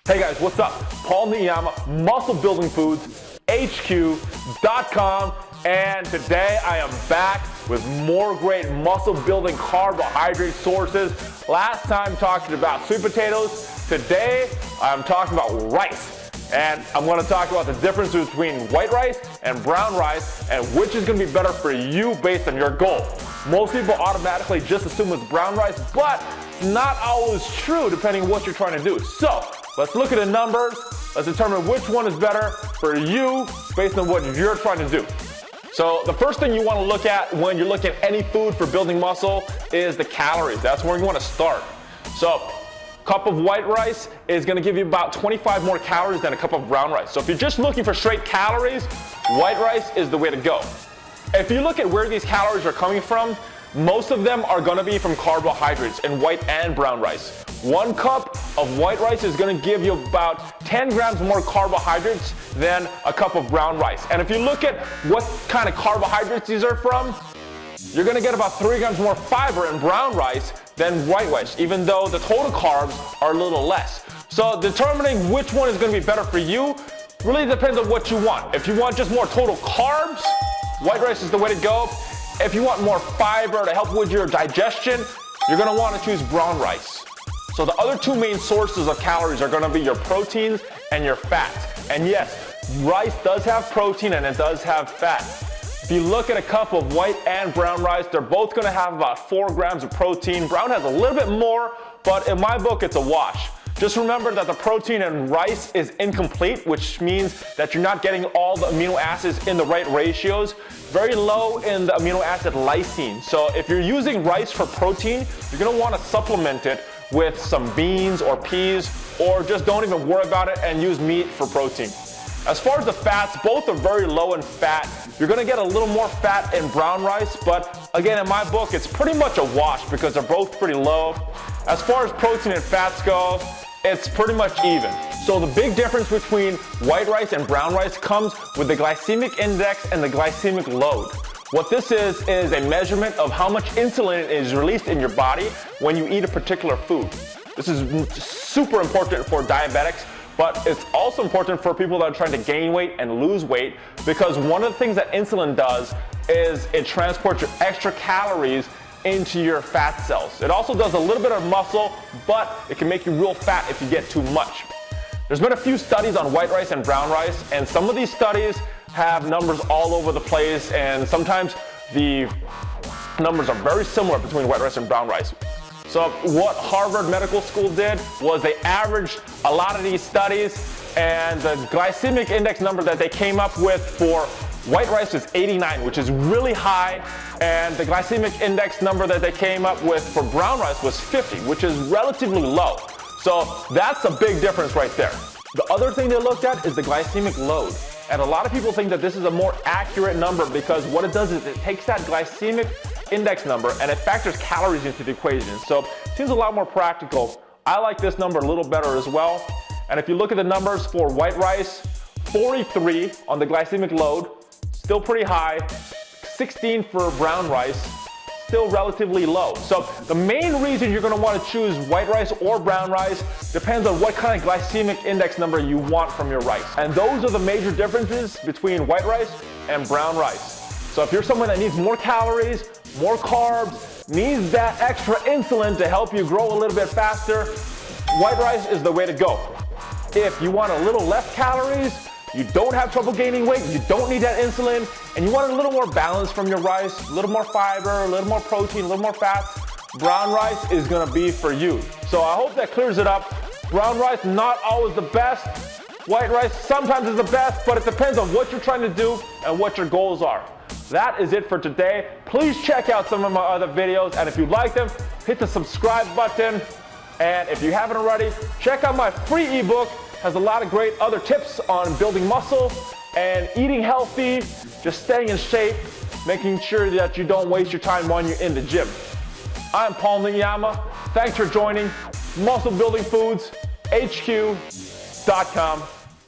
Hey guys, what's up? Paul Niyama, Muscle Building Foods, HQ.com, and today I am back with more great muscle building carbohydrate sources. Last time talking about sweet potatoes. Today I'm talking about rice. And I'm going to talk about the difference between white rice and brown rice and which is going to be better for you based on your goal. Most people automatically just assume it's brown rice, but it's not always true depending on what you're trying to do. So let's look at the numbers. Let's determine which one is better for you based on what you're trying to do. So the first thing you want to look at when you're looking at any food for building muscle is the calories. That's where you want to start. So cup of white rice is going to give you about 25 more calories than a cup of brown rice. So if you're just looking for straight calories, white rice is the way to go. If you look at where these calories are coming from, most of them are going to be from carbohydrates in white and brown rice. 1 cup of white rice is going to give you about 10 grams more carbohydrates than a cup of brown rice. And if you look at what kind of carbohydrates these are from, you're going to get about 3 grams more fiber in brown rice than white rice, even though the total carbs are a little less. So determining which one is going to be better for you really depends on what you want. If you want just more total carbs, white rice is the way to go. If you want more fiber to help with your digestion, you're going to want to choose brown rice. So the other 2 main sources of calories are going to be your proteins and your fats. And yes, rice does have protein and it does have fat. If you look at a cup of white and brown rice, they're both going to have about 4 grams of protein. Brown has a little bit more, but in my book, it's a wash. Just remember that the protein in rice is incomplete, which means that you're not getting all the amino acids in the right ratios. Very low in the amino acid lysine. So if you're using rice for protein, you're going to want to supplement it with some beans or peas, or just don't even worry about it and use meat for protein. As far as the fats, both are very low in fat. You're going to get a little more fat in brown rice, but again, in my book, it's pretty much a wash because they're both pretty low. As far as protein and fats go, it's pretty much even. So the big difference between white rice and brown rice comes with the glycemic index and the glycemic load. What this is a measurement of how much insulin is released in your body when you eat a particular food. This is super important for diabetics, but it's also important for people that are trying to gain weight and lose weight, because one of the things that insulin does is it transports your extra calories into your fat cells. It also does a little bit of muscle, but it can make you real fat if you get too much. There's been a few studies on white rice and brown rice, and some of these studies have numbers all over the place, and sometimes the numbers are very similar between white rice and brown rice. So what Harvard Medical School did was they averaged a lot of these studies, and the glycemic index number that they came up with for white rice is 89, which is really high, and the glycemic index number that they came up with for brown rice was 50, which is relatively low. So that's a big difference right there. The other thing they looked at is the glycemic load. And a lot of people think that this is a more accurate number because what it does is it takes that glycemic index number and it factors calories into the equation. So it seems a lot more practical. I like this number a little better as well. And if you look at the numbers for white rice, 43 on the glycemic load, still pretty high. 16 for brown rice, still relatively low. So the main reason you're going to want to choose white rice or brown rice depends on what kind of glycemic index number you want from your rice. And those are the major differences between white rice and brown rice. So if you're someone that needs more calories, more carbs, needs that extra insulin to help you grow a little bit faster, white rice is the way to go. If you want a little less calories, you don't have trouble gaining weight, you don't need that insulin, and you want a little more balance from your rice, a little more fiber, a little more protein, a little more fats, brown rice is gonna be for you. So I hope that clears it up. Brown rice, not always the best. White rice sometimes is the best, but it depends on what you're trying to do and what your goals are. That is it for today. Please check out some of my other videos, and if you like them, hit the subscribe button. And if you haven't already, check out my free ebook. Has a lot of great other tips on building muscle and eating healthy, just staying in shape, making sure that you don't waste your time when you're in the gym. I'm Paul Niyama. Thanks for joining Muscle Building Foods, HQ.com.